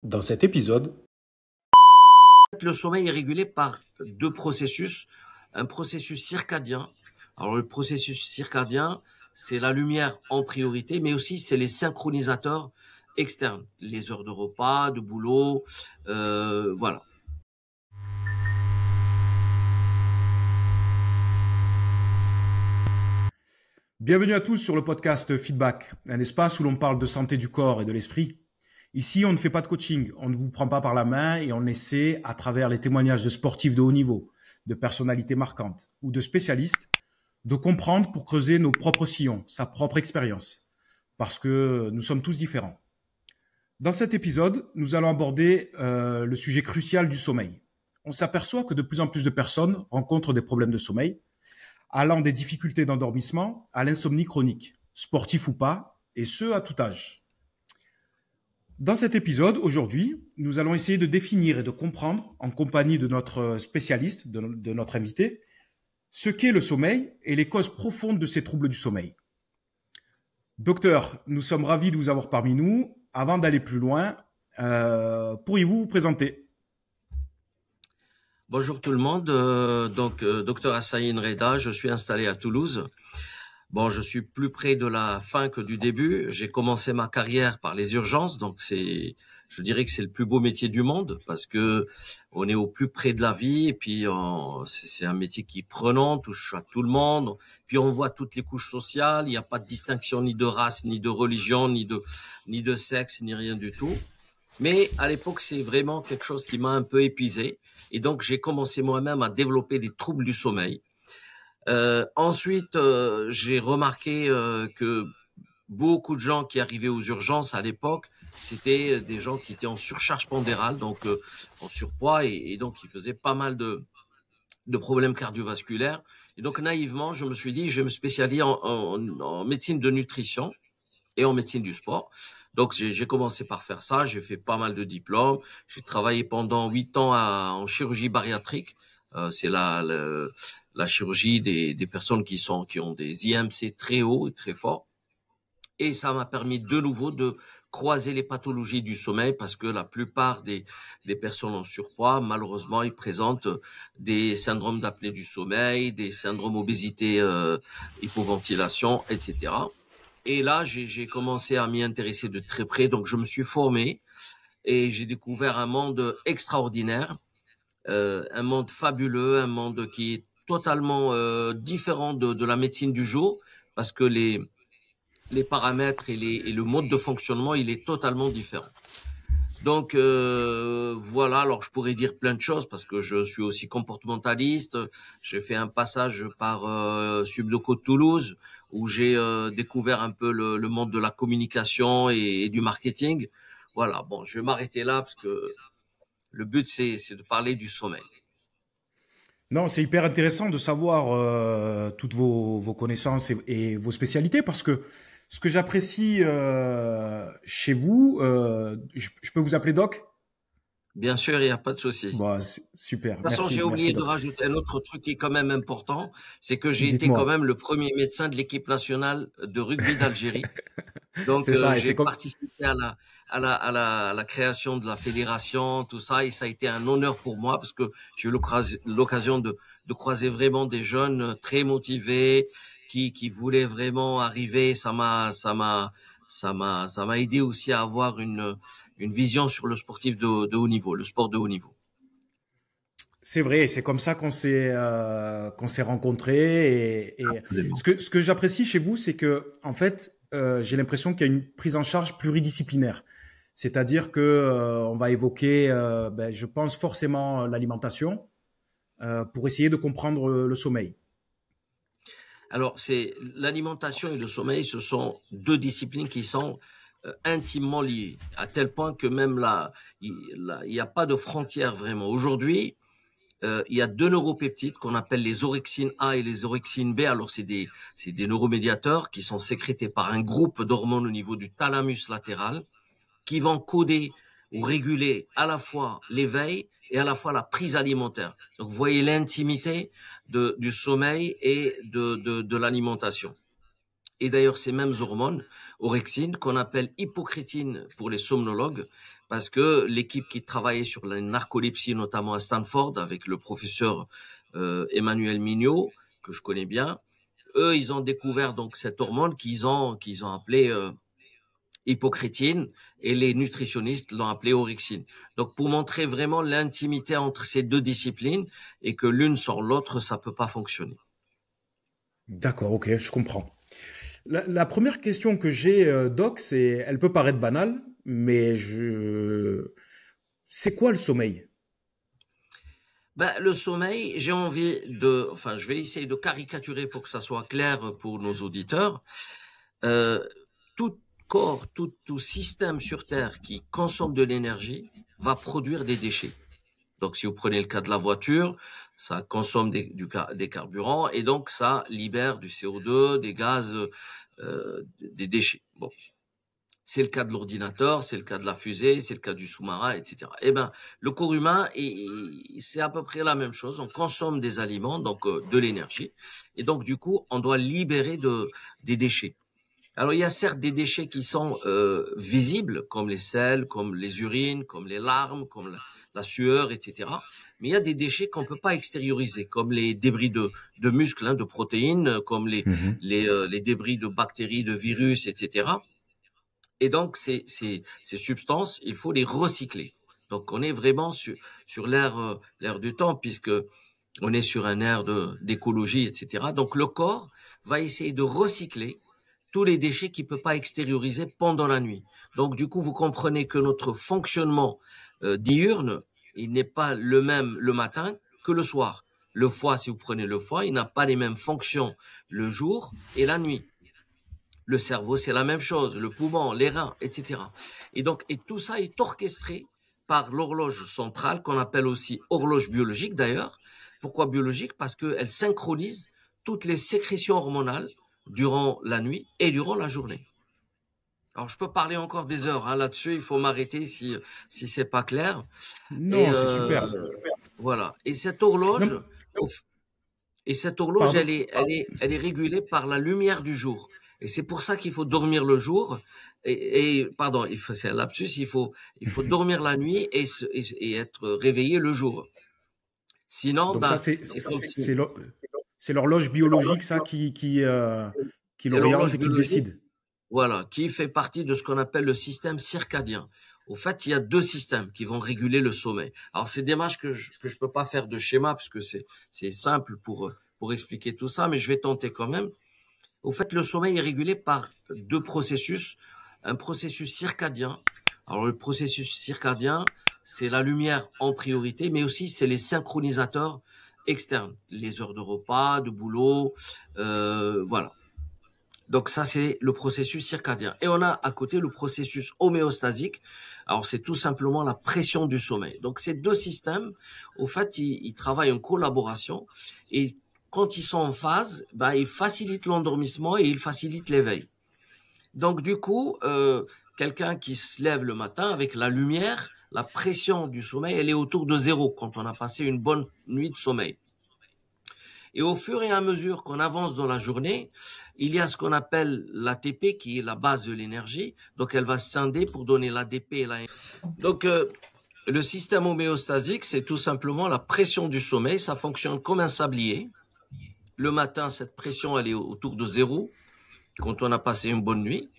Dans cet épisode, Le sommeil est régulé par deux processus. Un processus circadien. Alors le processus circadien, c'est la lumière en priorité, mais aussi c'est les synchronisateurs externes, les heures de repas, de boulot, voilà. bienvenue à tous sur le podcast Feedback, un espace où l'on parle de santé du corps et de l'esprit. Ici, on ne fait pas de coaching, on ne vous prend pas par la main et on essaie, à travers les témoignages de sportifs de haut niveau, de personnalités marquantes ou de spécialistes, de comprendre pour creuser nos propres sillons, sa propre expérience, parce que nous sommes tous différents. Dans cet épisode, nous allons aborder le sujet crucial du sommeil. On s'aperçoit que de plus en plus de personnes rencontrent des problèmes de sommeil, allant des difficultés d'endormissement à l'insomnie chronique, sportif ou pas, et ce à tout âge. Dans cet épisode, aujourd'hui, nous allons essayer de définir et de comprendre, en compagnie de notre spécialiste, de notre invité, ce qu'est le sommeil et les causes profondes de ces troubles du sommeil. Docteur, nous sommes ravis de vous avoir parmi nous. Avant d'aller plus loin, pourriez-vous vous présenter? Bonjour tout le monde, docteur Assaïn Reda, je suis installé à Toulouse. Bon, je suis plus près de la fin que du début. J'ai commencé ma carrière par les urgences, donc je dirais que c'est le plus beau métier du monde parce que on est au plus près de la vie et puis c'est un métier qui est prenant, touche à tout le monde. Puis on voit toutes les couches sociales. Il n'y a pas de distinction ni de race, ni de religion, ni de sexe, ni rien du tout. Mais à l'époque, c'est vraiment quelque chose qui m'a un peu épuisé. Et donc, j'ai commencé moi-même à développer des troubles du sommeil. Ensuite, j'ai remarqué que beaucoup de gens qui arrivaient aux urgences à l'époque, c'était des gens qui étaient en surcharge pondérale, donc en surpoids, et donc ils faisaient pas mal de problèmes cardiovasculaires. Et donc, naïvement, je me suis dit, je vais me spécialiser en médecine de nutrition et en médecine du sport. Donc, j'ai commencé par faire ça. J'ai fait pas mal de diplômes. J'ai travaillé pendant 8 ans en chirurgie bariatrique. C'est la chirurgie des personnes qui ont des IMC très hauts et très forts. Et ça m'a permis de nouveau de croiser les pathologies du sommeil parce que la plupart des personnes en surpoids, malheureusement, ils présentent des syndromes d'apnée du sommeil, des syndromes obésité, hypoventilation, etc. Et là, j'ai commencé à m'y intéresser de très près. Donc, je me suis formé et j'ai découvert un monde extraordinaire, un monde fabuleux, un monde qui est totalement différent de la médecine du jour parce que les paramètres et le mode de fonctionnement, il est totalement différent. Donc voilà, alors je pourrais dire plein de choses parce que je suis aussi comportementaliste. J'ai fait un passage par Subdeco de Toulouse où j'ai découvert un peu le monde de la communication et du marketing. Voilà, bon, je vais m'arrêter là parce que le but c'est de parler du sommeil. Non, c'est hyper intéressant de savoir toutes vos connaissances et vos spécialités parce que ce que j'apprécie chez vous, je peux vous appeler Doc? Bien sûr, il n'y a pas de souci. Bon, super, De toute façon, j'ai merci oublié de Doc. rajouter un autre truc qui est quand même important, c'est que j'ai été quand Dites-moi, même le premier médecin de l'équipe nationale de rugby d'Algérie. Donc, c'est ça, et j'ai c'est comme, participé à la création de la fédération, tout ça, et ça a été un honneur pour moi parce que j'ai eu l'occasion de croiser vraiment des jeunes très motivés qui voulaient vraiment arriver. Ça m'a aidé aussi à avoir une vision sur le sportif de haut niveau, le sport de haut niveau. c'est vrai, c'est comme ça qu'on s'est rencontrés et Absolument. ce que j'apprécie chez vous, c'est que en fait, j'ai l'impression qu'il y a une prise en charge pluridisciplinaire. C'est-à-dire que on va évoquer, je pense forcément l'alimentation pour essayer de comprendre le sommeil. Alors, c'est l'alimentation et le sommeil, ce sont deux disciplines qui sont intimement liées, à tel point que même là, il n'y a pas de frontière vraiment. Aujourd'hui, il y a deux neuropeptides qu'on appelle les orexines A et les orexines B. Alors, c'est des neuromédiateurs qui sont sécrétés par un groupe d'hormones au niveau du thalamus latéral qui vont coder ou réguler à la fois l'éveil et à la fois la prise alimentaire. Donc, vous voyez l'intimité du sommeil et de l'alimentation. Et d'ailleurs, ces mêmes hormones, orexine, qu'on appelle hypocrétine pour les somnologues, parce que l'équipe qui travaillait sur la narcolepsie, notamment à Stanford, avec le professeur Emmanuel Mignot, que je connais bien, eux, ils ont découvert donc cette hormone qu'ils ont appelée hypocrétine, et les nutritionnistes l'ont appelée orexine. Donc, pour montrer vraiment l'intimité entre ces deux disciplines et que l'une sans l'autre, ça peut pas fonctionner. D'accord, ok, je comprends. La première question que j'ai, Doc, elle peut paraître banale, mais c'est quoi le sommeil? Ben, le sommeil, enfin, je vais essayer de caricaturer pour que ça soit clair pour nos auditeurs. Euh, tout corps, tout système sur Terre qui consomme de l'énergie va produire des déchets. Donc, si vous prenez le cas de la voiture, ça consomme des carburants et donc ça libère du CO2, des gaz, des déchets. Bon, c'est le cas de l'ordinateur, c'est le cas de la fusée, c'est le cas du sous-marin, etc. Eh ben, le corps humain, c'est à peu près la même chose. On consomme des aliments, donc de l'énergie, et donc du coup, on doit libérer des déchets. Alors, il y a certes des déchets qui sont visibles, comme les selles, comme les urines, comme les larmes, comme la sueur, etc. Mais il y a des déchets qu'on peut pas extérioriser, comme les débris de muscles, hein, de protéines, comme Mhm. les débris de bactéries, de virus, etc. Et donc, ces substances, il faut les recycler. Donc, on est vraiment sur l'ère du temps, puisque on est sur un ère d'écologie, etc. Donc, le corps va essayer de recycler tous les déchets qu'il peut pas extérioriser pendant la nuit. Donc, du coup, vous comprenez que notre fonctionnement diurne, il n'est pas le même le matin que le soir. Le foie, si vous prenez le foie, il n'a pas les mêmes fonctions le jour et la nuit. Le cerveau, c'est la même chose, le poumon, les reins, etc. Et donc, et tout ça est orchestré par l'horloge centrale, qu'on appelle aussi horloge biologique d'ailleurs. Pourquoi biologique? Parce qu'elle synchronise toutes les sécrétions hormonales durant la nuit et durant la journée. Alors, je peux parler encore des heures, hein, là-dessus, il faut m'arrêter si c'est pas clair. Et Non, c'est super. voilà. Non, Et cette horloge, pardon. elle est régulée par la lumière du jour. Et c'est pour ça qu'il faut dormir le jour. Pardon, c'est un lapsus, il faut dormir la nuit et être réveillé le jour. Sinon, Donc ça, ben, c'est comme si, c'est l'horloge biologique, ça, qui c'est l'oriente l'horloge et qui le biologique, décide. voilà, qui fait partie de ce qu'on appelle le système circadien. Au fait, il y a deux systèmes qui vont réguler le sommeil. Alors, c'est dommage que je peux pas faire de schéma parce que c'est simple pour expliquer tout ça, mais je vais tenter quand même. Au fait, le sommeil est régulé par deux processus. Un processus circadien. Alors, le processus circadien, c'est la lumière en priorité, mais aussi c'est les synchronisateurs externes, les heures de repas, de boulot, voilà. Donc ça, c'est le processus circadien. Et on a à côté le processus homéostasique. Alors c'est tout simplement la pression du sommeil. Donc ces deux systèmes, au fait, ils travaillent en collaboration et quand ils sont en phase, bah, ils facilitent l'endormissement et ils facilitent l'éveil. Donc du coup, quelqu'un qui se lève le matin avec la lumière, la pression du sommeil, elle est autour de zéro quand on a passé une bonne nuit de sommeil. Et au fur et à mesure qu'on avance dans la journée, il y a ce qu'on appelle l'ATP qui est la base de l'énergie. Donc elle va scinder pour donner l'ADP et la. Donc le système homéostasique, c'est tout simplement la pression du sommeil. Ça fonctionne comme un sablier. Le matin, cette pression, elle est autour de zéro quand on a passé une bonne nuit.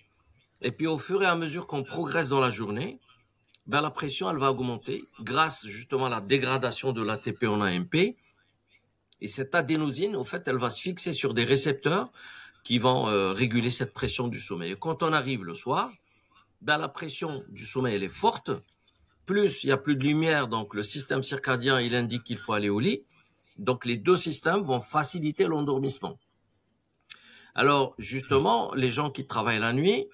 Et puis au fur et à mesure qu'on progresse dans la journée, ben, la pression, elle va augmenter grâce justement à la dégradation de l'ATP en AMP. Et cette adénosine, au fait, elle va se fixer sur des récepteurs qui vont réguler cette pression du sommeil. Et quand on arrive le soir, ben, la pression du sommeil, elle est forte. Plus il y a plus de lumière, donc le système circadien, il indique qu'il faut aller au lit. Donc les deux systèmes vont faciliter l'endormissement. Alors justement, les gens qui travaillent la nuit,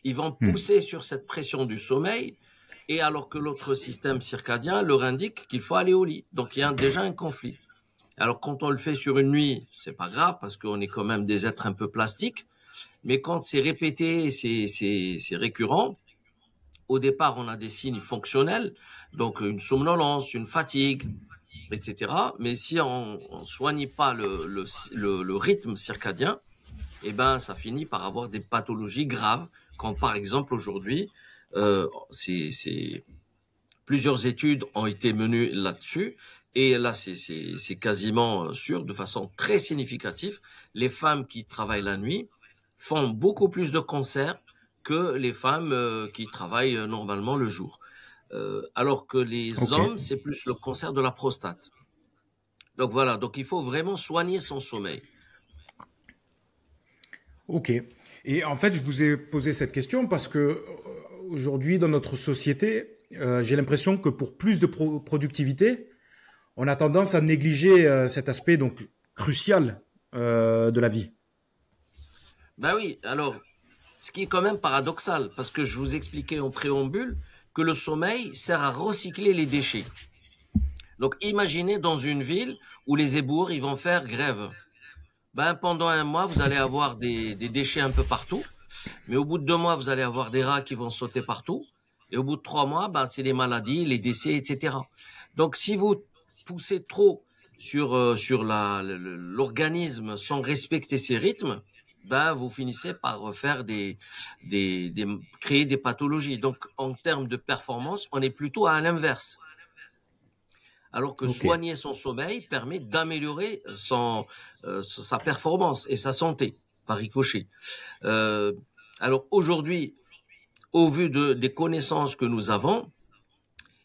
ils vont Hmm. pousser sur cette pression du sommeil, et alors que l'autre système circadien leur indique qu'il faut aller au lit. Donc il y a déjà un conflit. Alors quand on le fait sur une nuit, c'est pas grave parce qu'on est quand même des êtres un peu plastiques. Mais quand c'est répété, c'est récurrent. Au départ, on a des signes fonctionnels, donc une somnolence, une fatigue, etc. Mais si on soigne pas le rythme circadien, eh ben, ça finit par avoir des pathologies graves, comme par exemple aujourd'hui, c'est plusieurs études ont été menées là-dessus, et là, c'est quasiment sûr, de façon très significative, les femmes qui travaillent la nuit font beaucoup plus de cancers que les femmes qui travaillent normalement le jour. Alors que les Ok, hommes, c'est plus le cancer de la prostate. Donc voilà, donc il faut vraiment soigner son sommeil. ok. Et en fait, je vous ai posé cette question parce que aujourd'hui, dans notre société, j'ai l'impression que pour plus de productivité, on a tendance à négliger cet aspect donc crucial de la vie. Ben oui, alors, ce qui est quand même paradoxal, parce que je vous expliquais en préambule que le sommeil sert à recycler les déchets. Donc imaginez dans une ville où les éboueurs ils vont faire grève. Ben pendant un mois, vous allez avoir des déchets un peu partout, mais au bout de 2 mois, vous allez avoir des rats qui vont sauter partout, et au bout de 3 mois, ben c'est les maladies, les décès, etc. Donc si vous poussez trop sur l'organisme sans respecter ses rythmes, ben vous finissez par faire créer des pathologies. Donc en termes de performance, on est plutôt à l'inverse. Alors que Ok, soigner son sommeil permet d'améliorer sa performance et sa santé par ricochet. Euh, alors aujourd'hui, au vu des connaissances que nous avons,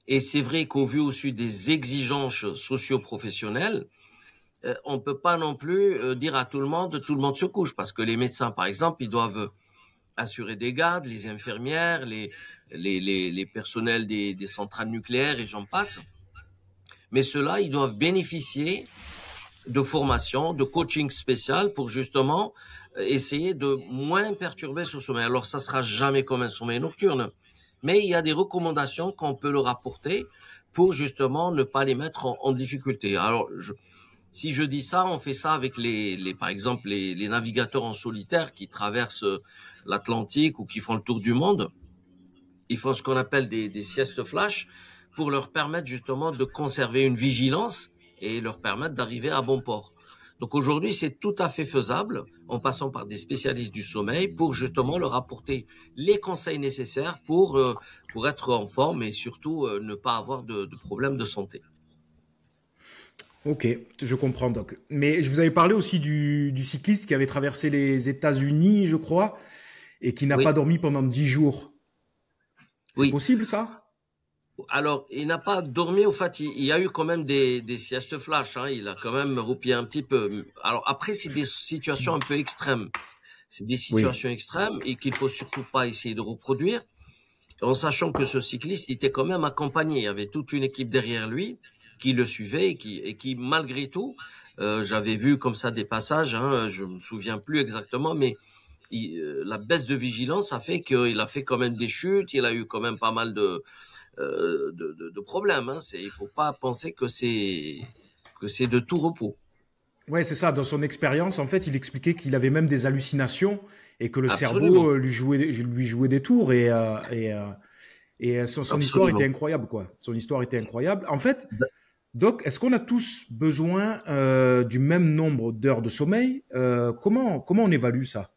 et c'est vrai qu'au vu aussi des exigences socio-professionnelles, on peut pas non plus dire à tout le monde se couche, parce que les médecins, par exemple, ils doivent assurer des gardes, les infirmières, les personnels des centrales nucléaires et j'en passe. Mais ceux-là, ils doivent bénéficier de formation, de coaching spécial pour justement essayer de moins perturber ce sommeil. Alors, ça sera jamais comme un sommeil nocturne, mais il y a des recommandations qu'on peut leur apporter pour justement ne pas les mettre en difficulté. Alors, si je dis ça, on fait ça avec par exemple, les navigateurs en solitaire qui traversent l'Atlantique ou qui font le tour du monde. Ils font ce qu'on appelle des siestes flash pour leur permettre justement de conserver une vigilance et leur permettre d'arriver à bon port. Donc aujourd'hui, c'est tout à fait faisable en passant par des spécialistes du sommeil pour justement leur apporter les conseils nécessaires pour être en forme et surtout ne pas avoir de problèmes de santé. ok, je comprends donc. Mais je vous avais parlé aussi du cycliste qui avait traversé les États-Unis, je crois, et qui n'a pas Oui, dormi pendant 10 jours. C'est oui. possible ça? Alors, il n'a pas dormi, au fait, il y a eu quand même des siestes flash, hein, il a quand même roupillé un petit peu. Alors après, c'est des situations un peu extrêmes. C'est des Oui. situations extrêmes et qu'il faut surtout pas essayer de reproduire, en sachant que ce cycliste était quand même accompagné. Il y avait toute une équipe derrière lui qui le suivait et qui malgré tout, j'avais vu comme ça des passages, hein, je me souviens plus exactement, mais la baisse de vigilance a fait qu'il a fait quand même des chutes, il a eu quand même pas mal de problèmes. Hein. Il faut pas penser que c'est de tout repos. Ouais, c'est ça. Dans son expérience, en fait, il expliquait qu'il avait même des hallucinations et que le cerveau Absolument, lui jouait des tours et son histoire était absolument. incroyable, quoi. Son histoire était incroyable. En fait, Doc, est-ce qu'on a tous besoin du même nombre d'heures de sommeil? Comment on évalue ça?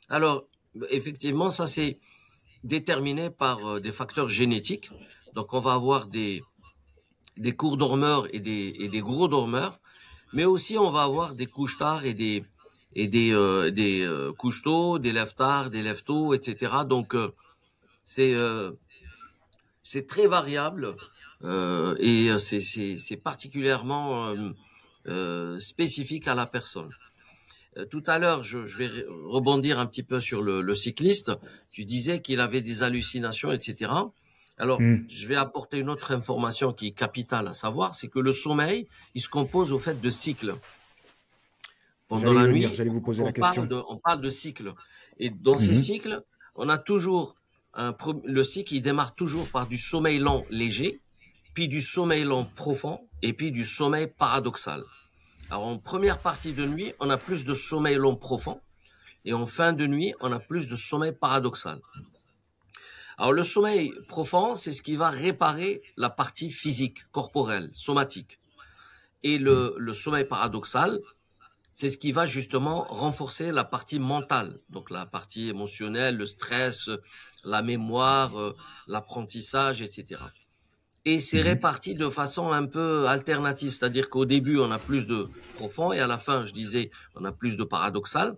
Alors, effectivement, ça c'est déterminé par des facteurs génétiques. Donc, on va avoir des courts dormeurs et des gros dormeurs, mais aussi on va avoir des couches tard et des couches tôt, des lève tard, des lève tôt, etc. Donc, c'est euh, c'est très variable et c'est particulièrement spécifique à la personne. Tout à l'heure, je vais rebondir un petit peu sur le cycliste. Tu disais qu'il avait des hallucinations, etc. Alors, Hmm. je vais apporter une autre information qui est capitale à savoir, c'est que le sommeil, il se compose au fait de cycles. Pendant J'allais y la venir, nuit, j'allais vous poser la on parle question. de, on parle de cycles. Et dans ces Mhm. cycles, on a toujours le cycle, il démarre toujours par du sommeil lent léger, puis du sommeil lent profond, et puis du sommeil paradoxal. Alors, en première partie de nuit, on a plus de sommeil long profond, et en fin de nuit, on a plus de sommeil paradoxal. Alors, le sommeil profond, c'est ce qui va réparer la partie physique, corporelle, somatique. Et le sommeil paradoxal, c'est ce qui va justement renforcer la partie mentale, donc la partie émotionnelle, le stress, la mémoire, l'apprentissage, etc. Et c'est réparti de façon un peu alternative, c'est-à-dire qu'au début, on a plus de profond et à la fin, je disais, on a plus de paradoxal,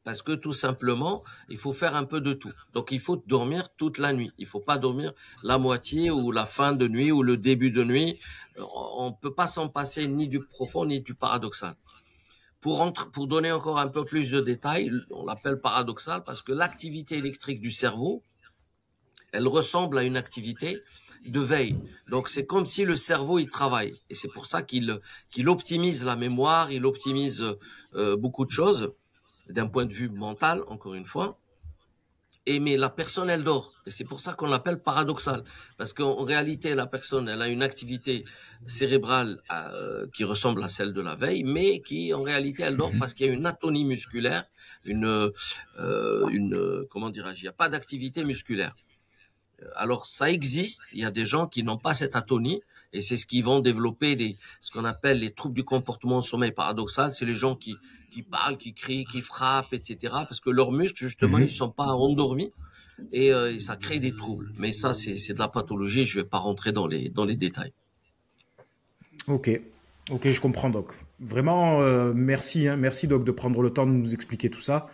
parce que tout simplement, il faut faire un peu de tout. Donc, il faut dormir toute la nuit. Il faut pas dormir la moitié ou la fin de nuit ou le début de nuit. On peut pas s'en passer ni du profond ni du paradoxal. Pour donner encore un peu plus de détails, on l'appelle paradoxal parce que l'activité électrique du cerveau, elle ressemble à une activité de veille. Donc c'est comme si le cerveau il travaille et c'est pour ça qu'il optimise la mémoire, il optimise beaucoup de choses d'un point de vue mental encore une fois. Et mais la personne elle dort et c'est pour ça qu'on l'appelle paradoxal parce qu'en réalité la personne elle a une activité cérébrale qui ressemble à celle de la veille mais qui en réalité elle dort parce qu'il y a une atonie musculaire, comment dirais-je, il n'y a pas d'activité musculaire. Alors ça existe, il y a des gens qui n'ont pas cette atonie et c'est ce qui vont développer ce qu'on appelle les troubles du comportement au sommeil paradoxal, c'est les gens qui parlent, qui crient, qui frappent, etc. parce que leurs muscles justement ils sont pas endormis et ça crée des troubles. Mais ça c'est de la pathologie, je vais pas rentrer dans les détails. Ok, ok, je comprends Doc. Vraiment, merci, hein, merci Doc de prendre le temps de nous expliquer tout ça.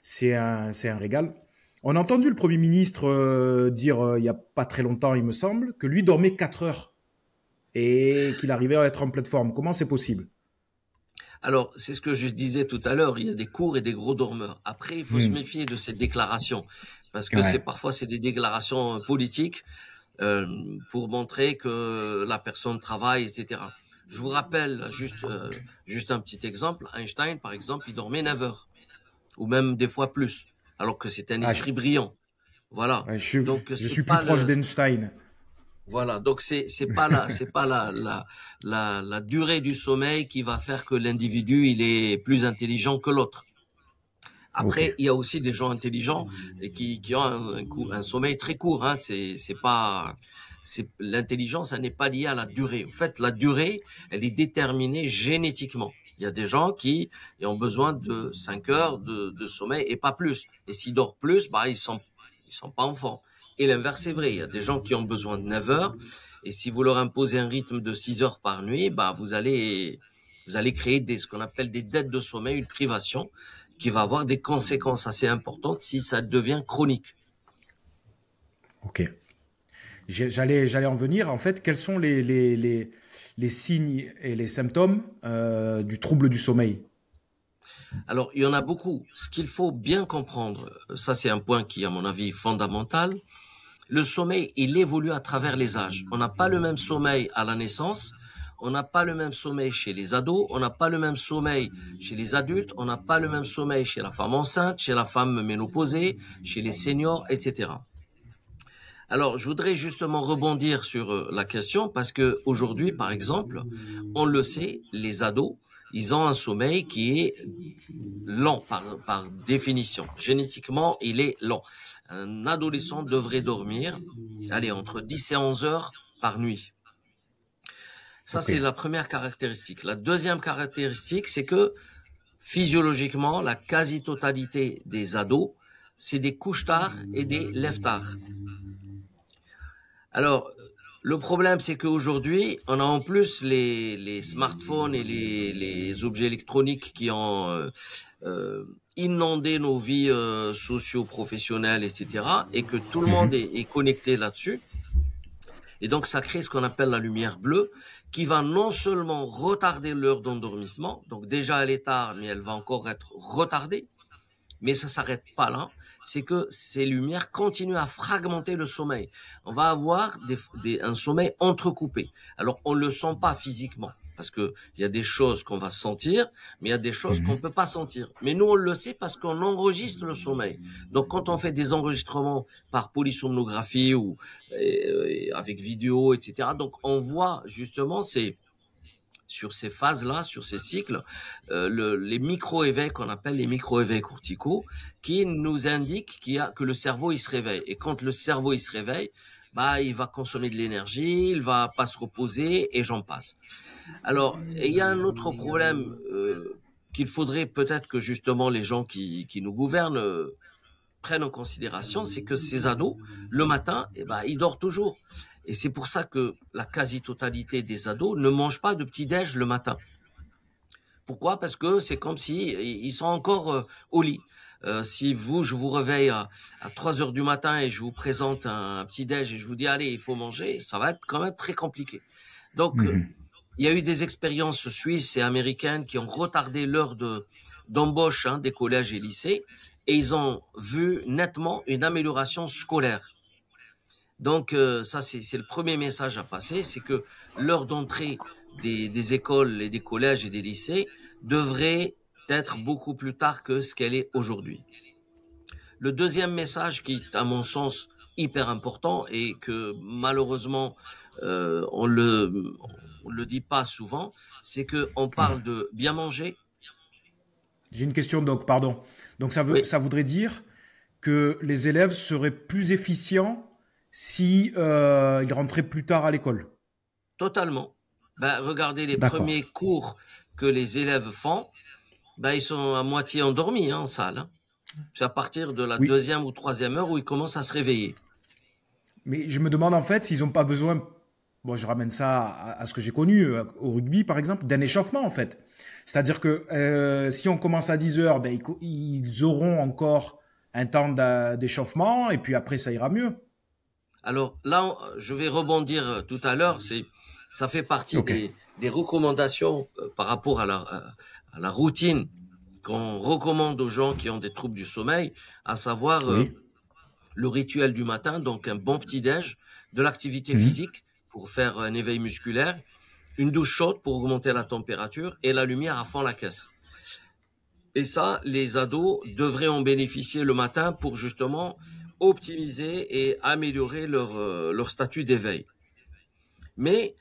C'est un régal. On a entendu le Premier ministre dire il n'y a pas très longtemps, il me semble, que lui dormait 4 heures et qu'il arrivait à être en pleine forme. Comment c'est possible? Alors, c'est ce que je disais tout à l'heure, il y a des courts et des gros dormeurs. Après, il faut se méfier de ces déclarations, parce que Ouais. parfois c'est des déclarations politiques euh, pour montrer que la personne travaille, etc. Je vous rappelle juste un petit exemple. Einstein, par exemple, il dormait 9 heures, ou même des fois plus, alors que c'est un Ah, esprit brillant. Voilà. ouais, Donc je c'est suis plus pas proche le d'Einstein. voilà, donc c'est pas la durée du sommeil qui va faire que l'individu il est plus intelligent que l'autre. Ok. Après, il y a aussi des gens intelligents et qui ont un sommeil très court. Hein. L'intelligence, ça n'est pas lié à la durée. En fait, la durée, elle est déterminée génétiquement. Il y a des gens qui ont besoin de 5 heures de sommeil et pas plus. Et s'ils dorment plus, bah ils sont pas enfants. Et l'inverse est vrai. Il y a des gens qui ont besoin de 9 heures. Et si vous leur imposez un rythme de 6 heures par nuit, bah vous allez créer ce qu'on appelle des dettes de sommeil, une privation qui va avoir des conséquences assez importantes si ça devient chronique. Ok. J'allais en venir. En fait, quels sont les signes et les symptômes du trouble du sommeil? Alors, il y en a beaucoup. Ce qu'il faut bien comprendre, ça c'est un point qui, à mon avis, est fondamental. Le sommeil, il évolue à travers les âges. On n'a pas le même sommeil à la naissance, on n'a pas le même sommeil chez les ados, on n'a pas le même sommeil chez les adultes, on n'a pas le même sommeil chez la femme enceinte, chez la femme ménopausée, chez les seniors, etc. Alors, je voudrais justement rebondir sur la question parce que aujourd'hui, par exemple, on le sait, les ados, ils ont un sommeil qui est lent par définition. Génétiquement, il est lent. Un adolescent devrait dormir, allez, entre 10 et 11 heures par nuit. Ça, Ok. c'est la première caractéristique. La deuxième caractéristique, c'est que physiologiquement, la quasi-totalité des ados, c'est des couches-tard et des lève-tard. Alors, le problème, c'est qu'aujourd'hui, on a en plus les smartphones et les objets électroniques qui ont inondé nos vies socio-professionnelles, etc. Et que tout le monde est connecté là-dessus. Et donc, ça crée ce qu'on appelle la lumière bleue, qui va non seulement retarder l'heure d'endormissement, donc déjà elle est tard, mais elle va encore être retardée, mais ça s'arrête pas là, c'est que ces lumières continuent à fragmenter le sommeil. On va avoir un sommeil entrecoupé. Alors, on le sent pas physiquement, parce que il y a des choses qu'on va sentir, mais il y a des choses qu'on peut pas sentir. Mais nous, on le sait parce qu'on enregistre le sommeil. Donc, quand on fait des enregistrements par polysomnographie ou avec vidéo, etc., donc on voit justement sur ces phases-là, sur ces cycles, les micro-éveils qu'on appelle les micro-éveils corticaux, qui nous indiquent que le cerveau il se réveille. Et quand le cerveau il se réveille, bah il va consommer de l'énergie, il va pas se reposer et j'en passe. Alors, il y a un autre problème qu'il faudrait peut-être que justement les gens qui nous gouvernent prennent en considération, c'est que ces ados, le matin, eh ben, ils dorment toujours. Et c'est pour ça que la quasi-totalité des ados ne mangent pas de petit-déj le matin. Pourquoi? Parce que c'est comme si ils sont encore au lit. Si je vous réveille à 3 heures du matin et je vous présente un petit-déj et je vous dis, allez, il faut manger, ça va être quand même très compliqué. Donc, il y a eu des expériences suisses et américaines qui ont retardé l'heure d'embauche des collèges et lycées et ils ont vu nettement une amélioration scolaire. Donc, ça, c'est le premier message à passer, c'est que l'heure d'entrée des écoles et des collèges et des lycées devrait être beaucoup plus tard que ce qu'elle est aujourd'hui. Le deuxième message qui est, à mon sens, hyper important et que malheureusement, on le dit pas souvent, c'est que on parle de bien manger. J'ai une question, Doc, pardon. Donc Oui, ça voudrait dire que les élèves seraient plus efficients si ils rentraient plus tard à l'école. totalement. Ben, regardez les D'accord. premiers cours que les élèves font, ben, ils sont à moitié endormis en salle. C'est à partir de la Oui. deuxième ou troisième heure où ils commencent à se réveiller. Mais je me demande en fait s'ils n'ont pas besoin, bon, je ramène ça à ce que j'ai connu au rugby par exemple, d'un échauffement en fait. C'est-à-dire que si on commence à 10 heures, ben, ils auront encore un temps d'échauffement et puis après ça ira mieux. Alors là, je vais rebondir tout à l'heure. Ça fait partie Ok. des recommandations par rapport à la routine qu'on recommande aux gens qui ont des troubles du sommeil, à savoir Oui. le rituel du matin, donc un bon petit-déj, de l'activité Mhm. physique pour faire un éveil musculaire, une douche chaude pour augmenter la température et la lumière à fond la caisse. Et ça, les ados devraient en bénéficier le matin pour justement optimiser et améliorer leur statut d'éveil. Mais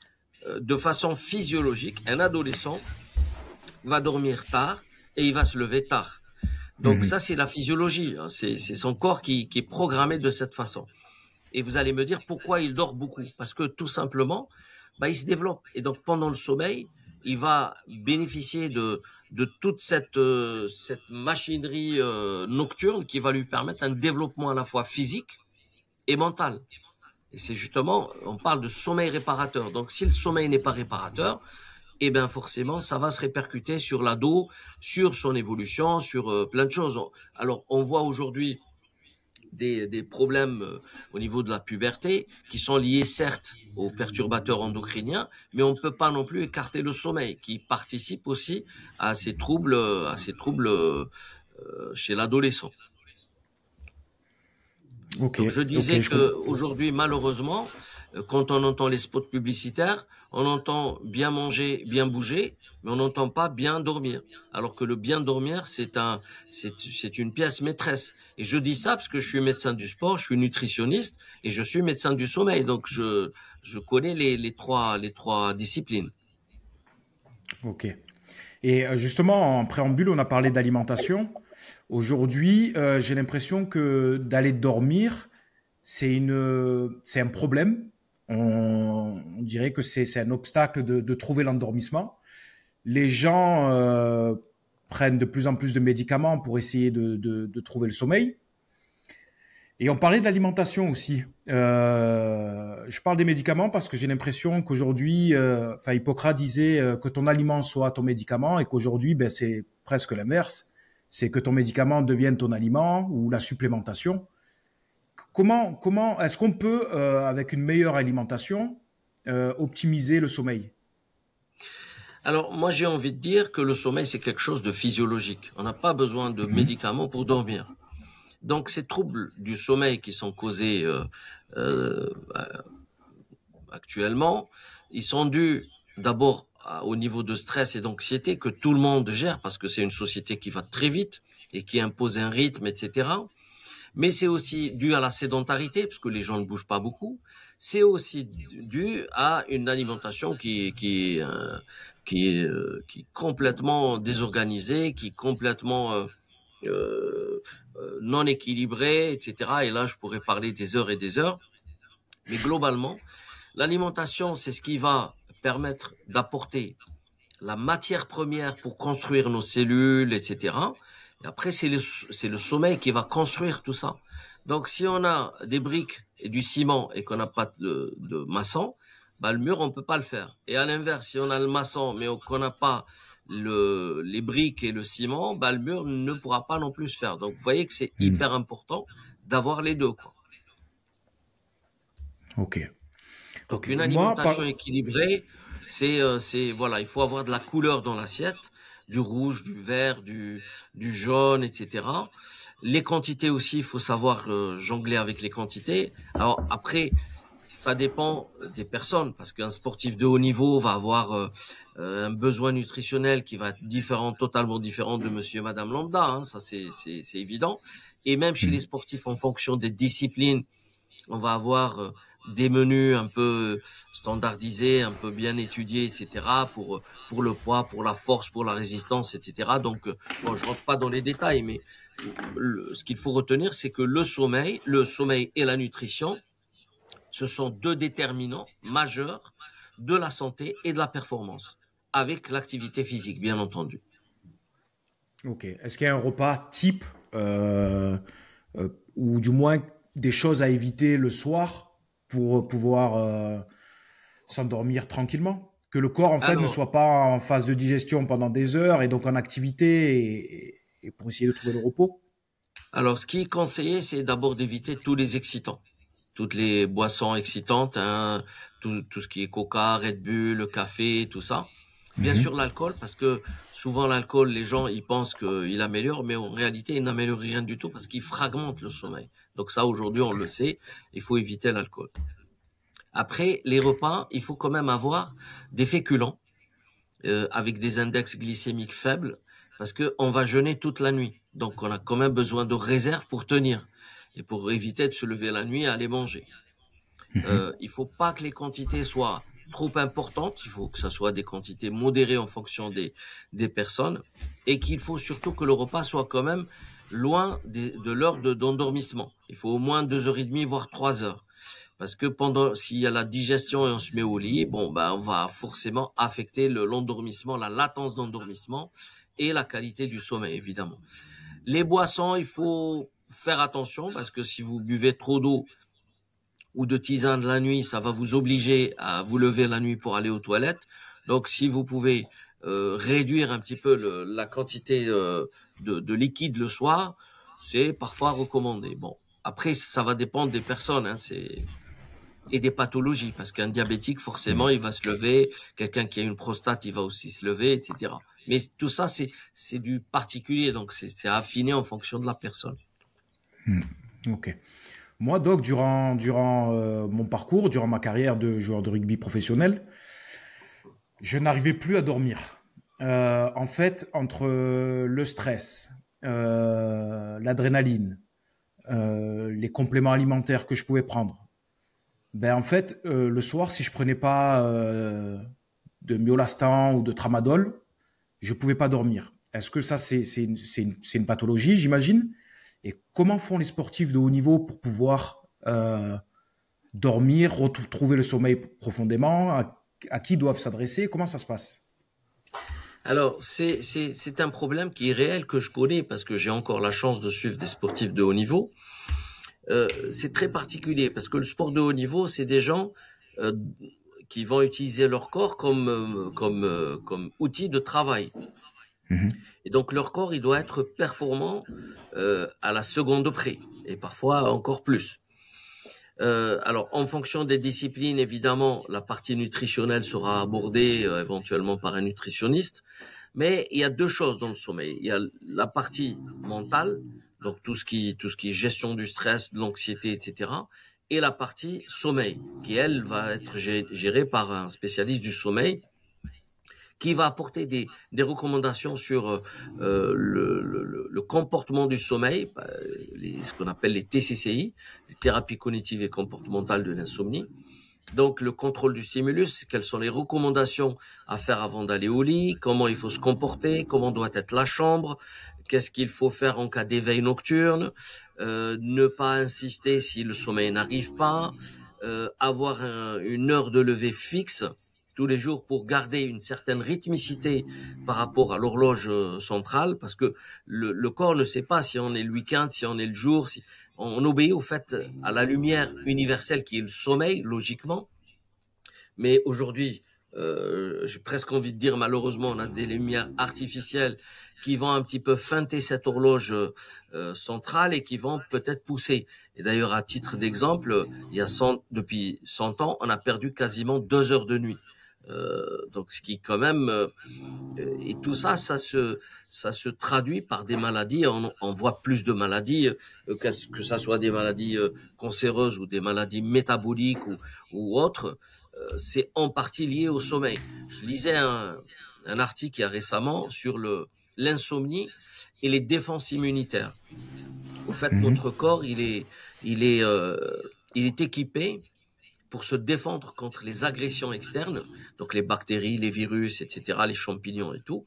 de façon physiologique, un adolescent va dormir tard et il va se lever tard. Donc Mhm. ça, c'est la physiologie. C'est son corps qui est programmé de cette façon. Et vous allez me dire pourquoi il dort beaucoup. Parce que tout simplement, bah, il se développe. Et donc pendant le sommeil, il va bénéficier de toute cette machinerie nocturne qui va lui permettre un développement à la fois physique et mental. Et c'est justement, on parle de sommeil réparateur. Donc si le sommeil n'est pas réparateur, eh bien forcément, ça va se répercuter sur l'ado, sur son évolution, sur plein de choses. Alors on voit aujourd'hui des problèmes au niveau de la puberté qui sont liés certes aux perturbateurs endocriniens, mais on ne peut pas non plus écarter le sommeil qui participe aussi à ces troubles chez l'adolescent. Ok. Donc je Ok, disais je que comprends. aujourd'hui malheureusement, quand on entend les spots publicitaires, on entend bien manger, bien bouger, mais on n'entend pas bien dormir. Alors que le bien dormir, c'est une pièce maîtresse. Et je dis ça parce que je suis médecin du sport, je suis nutritionniste et je suis médecin du sommeil. Donc je connais les trois disciplines. Ok. Et justement, en préambule, on a parlé d'alimentation. Aujourd'hui, j'ai l'impression que d'aller dormir, c'est un problème. On dirait que c'est un obstacle de trouver l'endormissement. Les gens prennent de plus en plus de médicaments pour essayer de trouver le sommeil. Et on parlait de l'alimentation aussi. Je parle des médicaments parce que j'ai l'impression qu'aujourd'hui, enfin Hippocrate disait que ton aliment soit ton médicament et qu'aujourd'hui, ben, c'est presque l'inverse. C'est que ton médicament devienne ton aliment ou la supplémentation. Comment est-ce qu'on peut, avec une meilleure alimentation, optimiser le sommeil? Alors moi j'ai envie de dire que le sommeil c'est quelque chose de physiologique. On n'a pas besoin de Mhm. médicaments pour dormir. Donc ces troubles du sommeil qui sont causés euh, actuellement, ils sont dus d'abord au niveau de stress et d'anxiété que tout le monde gère parce que c'est une société qui va très vite et qui impose un rythme, etc. Mais c'est aussi dû à la sédentarité parce que les gens ne bougent pas beaucoup. C'est aussi dû à une alimentation qui est complètement désorganisée, qui est complètement non équilibrée, etc. Et là, je pourrais parler des heures et des heures. Mais globalement, l'alimentation, c'est ce qui va permettre d'apporter la matière première pour construire nos cellules, etc. Et après, c'est le sommeil qui va construire tout ça. Donc, si on a des briques et du ciment et qu'on n'a pas de maçon, bah, le mur, on peut pas le faire. Et à l'inverse, si on a le maçon, mais qu'on n'a pas les briques et le ciment, bah, le mur ne pourra pas non plus se faire. Donc, vous voyez que c'est hyper important d'avoir les deux, quoi. Ok. Donc, Ok. une alimentation équilibrée, voilà, il faut avoir de la couleur dans l'assiette, du rouge, du vert, du jaune, etc. Les quantités aussi, il faut savoir jongler avec les quantités. Alors après, ça dépend des personnes, parce qu'un sportif de haut niveau va avoir un besoin nutritionnel qui va être différent, totalement différent de monsieur et madame lambda, hein, ça c'est évident. Et même chez les sportifs, en fonction des disciplines, on va avoir des menus un peu standardisés, un peu bien étudiés, etc. pour le poids, pour la force, pour la résistance, etc. Donc, bon, je rentre pas dans les détails, mais ce qu'il faut retenir, c'est que le sommeil et la nutrition, ce sont deux déterminants majeurs de la santé et de la performance, avec l'activité physique, bien entendu. Ok. Est-ce qu'il y a un repas type ou du moins des choses à éviter le soir pour pouvoir s'endormir tranquillement? Que le corps en fait ne Alors, soit pas en phase de digestion pendant des heures et donc en activité et pour essayer de trouver le repos? alors, ce qui est conseillé, c'est d'abord d'éviter tous les excitants, toutes les boissons excitantes, hein, tout ce qui est Coca, Red Bull, le café, tout ça. Bien sûr, Mhm. l'alcool, parce que souvent l'alcool, les gens, ils pensent qu'il améliore, mais en réalité, il n'améliore rien du tout parce qu'il fragmente le sommeil. Donc ça, aujourd'hui, on Ok. le sait, il faut éviter l'alcool. Après, les repas, il faut quand même avoir des féculents avec des index glycémiques faibles parce que on va jeûner toute la nuit. Donc, on a quand même besoin de réserves pour tenir et pour éviter de se lever la nuit et aller manger. Mhm. Il faut pas que les quantités soient trop importantes. Il faut que ça soit des quantités modérées en fonction des personnes et qu'il faut surtout que le repas soit quand même loin de l'heure d'endormissement. Il faut au moins 2 heures et demie, voire 3 heures. Parce que s'il y a la digestion et on se met au lit, bon, ben, on va forcément affecter l'endormissement, la latence d'endormissement et la qualité du sommeil, évidemment. Les boissons, il faut faire attention parce que si vous buvez trop d'eau ou de tisane la nuit, ça va vous obliger à vous lever la nuit pour aller aux toilettes. Donc, si vous pouvez réduire un petit peu la quantité de liquide le soir, c'est parfois recommandé. Bon, après, ça va dépendre des personnes, hein, et des pathologies, parce qu'un diabétique, forcément, il va se lever, quelqu'un qui a une prostate, il va aussi se lever, etc. Mais tout ça, c'est du particulier, donc c'est affiné en fonction de la personne. Ok. Moi, Doc, durant mon parcours, durant ma carrière de joueur de rugby professionnel, je n'arrivais plus à dormir. En fait, entre le stress, l'adrénaline, les compléments alimentaires que je pouvais prendre, ben en fait, le soir, si je prenais pas de Myolastan ou de Tramadol, je pouvais pas dormir. Est-ce que ça, c'est une pathologie, j'imagine? Et comment font les sportifs de haut niveau pour pouvoir dormir, retrouver le sommeil profondément? À qui doivent s'adresser? Comment ça se passe? Alors, c'est un problème qui est réel que je connais parce que j'ai encore la chance de suivre des sportifs de haut niveau. C'est très particulier parce que le sport de haut niveau, c'est des gens euh, qui vont utiliser leur corps comme outil de travail. Mhm. Et donc leur corps, il doit être performant à la seconde près, et parfois encore plus. Alors, en fonction des disciplines, évidemment, la partie nutritionnelle sera abordée éventuellement par un nutritionniste. Mais il y a deux choses dans le sommeil. Il y a la partie mentale, donc tout ce qui est gestion du stress, de l'anxiété, etc. Et la partie sommeil, qui elle va être gérée par un spécialiste du sommeil qui va apporter des recommandations sur le comportement du sommeil, ce qu'on appelle les TCCI, les thérapies cognitives et comportementales de l'insomnie. Donc, le contrôle du stimulus, quelles sont les recommandations à faire avant d'aller au lit, comment il faut se comporter, comment doit être la chambre, qu'est-ce qu'il faut faire en cas d'éveil nocturne, ne pas insister si le sommeil n'arrive pas, avoir une heure de lever fixe tous les jours pour garder une certaine rythmicité par rapport à l'horloge centrale, parce que le corps ne sait pas si on est le week-end, si on est le jour, si on obéit au fait à la lumière universelle qui est le sommeil, logiquement. Mais aujourd'hui, j'ai presque envie de dire, malheureusement, on a des lumières artificielles qui vont un petit peu feinter cette horloge centrale et qui vont peut-être pousser. Et d'ailleurs, à titre d'exemple, depuis 100 ans, on a perdu quasiment 2 heures de nuit. Donc, ce qui quand même et tout ça, ça se traduit par des maladies. On voit plus de maladies, que ça soit des maladies cancéreuses ou des maladies métaboliques ou autres. C'est en partie lié au sommeil. Je lisais un article il y a récemment sur l'insomnie et les défenses immunitaires. Au fait, notre corps, il est équipé pour se défendre contre les agressions externes, donc les bactéries, les virus, etc., les champignons et tout.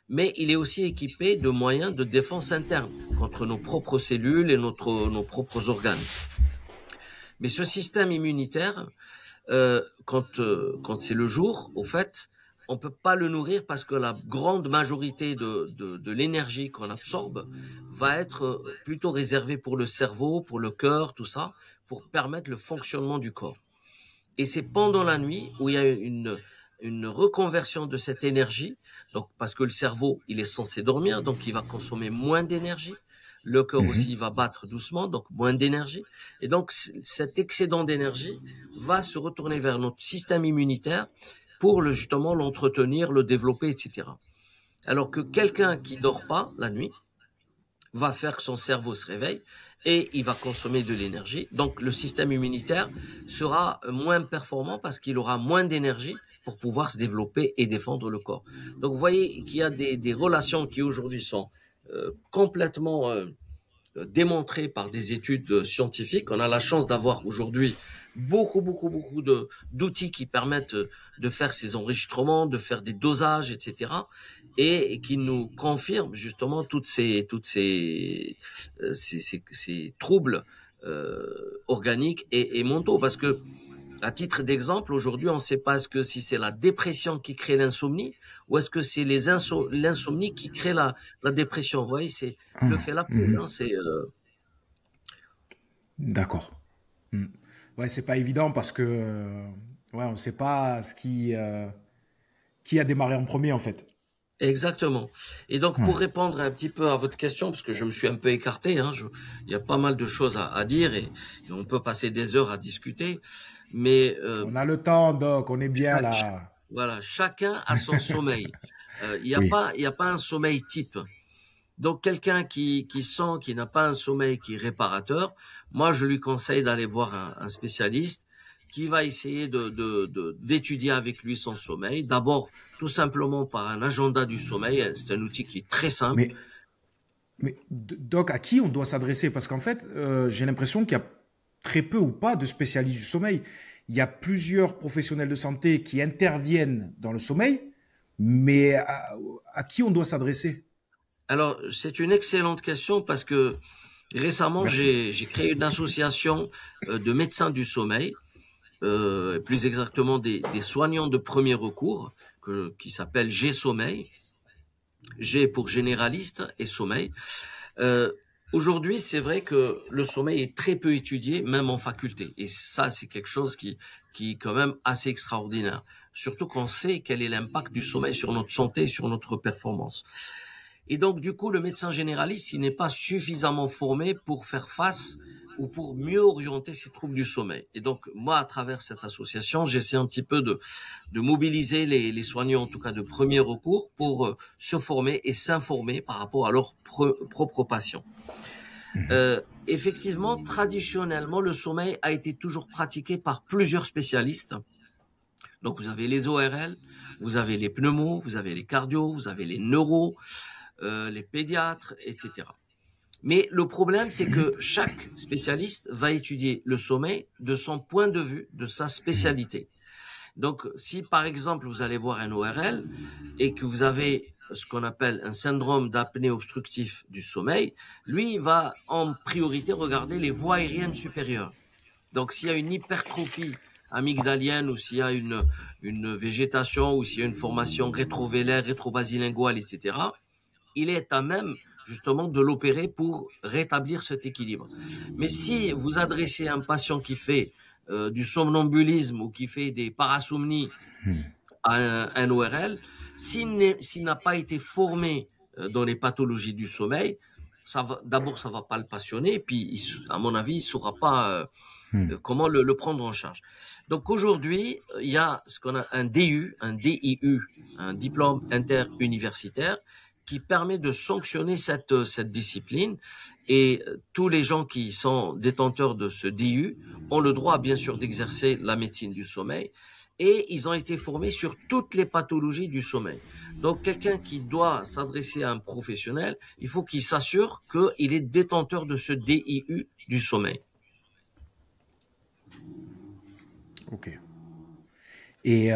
Mais il est aussi équipé de moyens de défense interne contre nos propres cellules et nos propres organes. Mais ce système immunitaire, quand c'est le jour, au fait, on peut pas le nourrir parce que la grande majorité de l'énergie qu'on absorbe va être plutôt réservée pour le cerveau, pour le cœur, tout ça, pour permettre le fonctionnement du corps. Et c'est pendant la nuit où il y a une reconversion de cette énergie, donc parce que le cerveau, il est censé dormir, donc il va consommer moins d'énergie. Le cœur aussi va battre doucement, donc moins d'énergie. Et donc, cet excédent d'énergie va se retourner vers notre système immunitaire pour justement l'entretenir, le développer, etc. Alors que quelqu'un qui dort pas la nuit va faire que son cerveau se réveille et il va consommer de l'énergie. Donc, le système immunitaire sera moins performant parce qu'il aura moins d'énergie pour pouvoir se développer et défendre le corps. Donc, vous voyez qu'il y a des relations qui aujourd'hui sont complètement démontrées par des études scientifiques. On a la chance d'avoir aujourd'hui beaucoup d'outils qui permettent de faire ces enregistrements, de faire des dosages, etc. Et qui nous confirment justement ces troubles organiques et mentaux. Parce que, à titre d'exemple, aujourd'hui, on ne sait pas si c'est la dépression qui crée l'insomnie ou est-ce que c'est l'insomnie qui crée la dépression. Vous voyez, c'est le fait la poule. Hein, D'accord. Ouais, c'est pas évident parce que ouais, on ne sait pas qui a démarré en premier en fait. Exactement. Et donc, pour répondre un petit peu à votre question, parce que je me suis un peu écarté, hein, il y a pas mal de choses à dire et on peut passer des heures à discuter, mais on a le temps, Doc, on est bien là. Voilà, chacun a son sommeil. Il n'y a pas un sommeil type. Donc, quelqu'un qui n'a pas un sommeil qui est réparateur, moi, je lui conseille d'aller voir un spécialiste qui va essayer d'étudier avec lui son sommeil. D'abord, tout simplement par un agenda du sommeil. C'est un outil qui est très simple. Mais Doc, à qui on doit s'adresser? Parce qu'en fait, j'ai l'impression qu'il y a très peu ou pas de spécialistes du sommeil. Il y a plusieurs professionnels de santé qui interviennent dans le sommeil, mais à qui on doit s'adresser? Alors, c'est une excellente question parce que récemment, j'ai créé une association de médecins du sommeil, plus exactement des soignants de premier recours, qui s'appelle G-Sommeil. G pour généraliste et sommeil. Aujourd'hui, c'est vrai que le sommeil est très peu étudié, même en faculté. Et ça, c'est quelque chose qui est quand même assez extraordinaire. Surtout qu'on sait quel est l'impact du sommeil sur notre santé et sur notre performance. Et donc, du coup, le médecin généraliste, il n'est pas suffisamment formé pour faire face ou pour mieux orienter ces troubles du sommeil. Et donc, moi, à travers cette association, j'essaie un petit peu de mobiliser les soignants, en tout cas de premier recours, pour se former et s'informer par rapport à leurs propres patients. Effectivement, traditionnellement, le sommeil a été toujours pratiqué par plusieurs spécialistes. Donc, vous avez les ORL, vous avez les pneumos, vous avez les cardio, vous avez les neuros, les pédiatres, etc. Mais le problème, c'est que chaque spécialiste va étudier le sommeil de son point de vue, de sa spécialité. Donc, si par exemple, vous allez voir un ORL et que vous avez ce qu'on appelle un syndrome d'apnée obstructif du sommeil, lui, il va en priorité regarder les voies aériennes supérieures. Donc, s'il y a une hypertrophie amygdalienne ou s'il y a une végétation ou s'il y a une formation rétrovélaire, rétrobasilinguale, etc., il est à même justement de l'opérer pour rétablir cet équilibre. Mais si vous adressez un patient qui fait du somnambulisme ou qui fait des parasomnies à un ORL, s'il n'a pas été formé dans les pathologies du sommeil, d'abord ça va pas le passionner, et puis à mon avis il saura pas comment le prendre en charge. Donc aujourd'hui il y a ce qu'on a un DIU, un diplôme interuniversitaire, qui permet de sanctionner cette discipline, et tous les gens qui sont détenteurs de ce DIU ont le droit bien sûr d'exercer la médecine du sommeil, et ils ont été formés sur toutes les pathologies du sommeil. Donc quelqu'un qui doit s'adresser à un professionnel, il faut qu'il s'assure qu'il est détenteur de ce DIU du sommeil. Ok. Et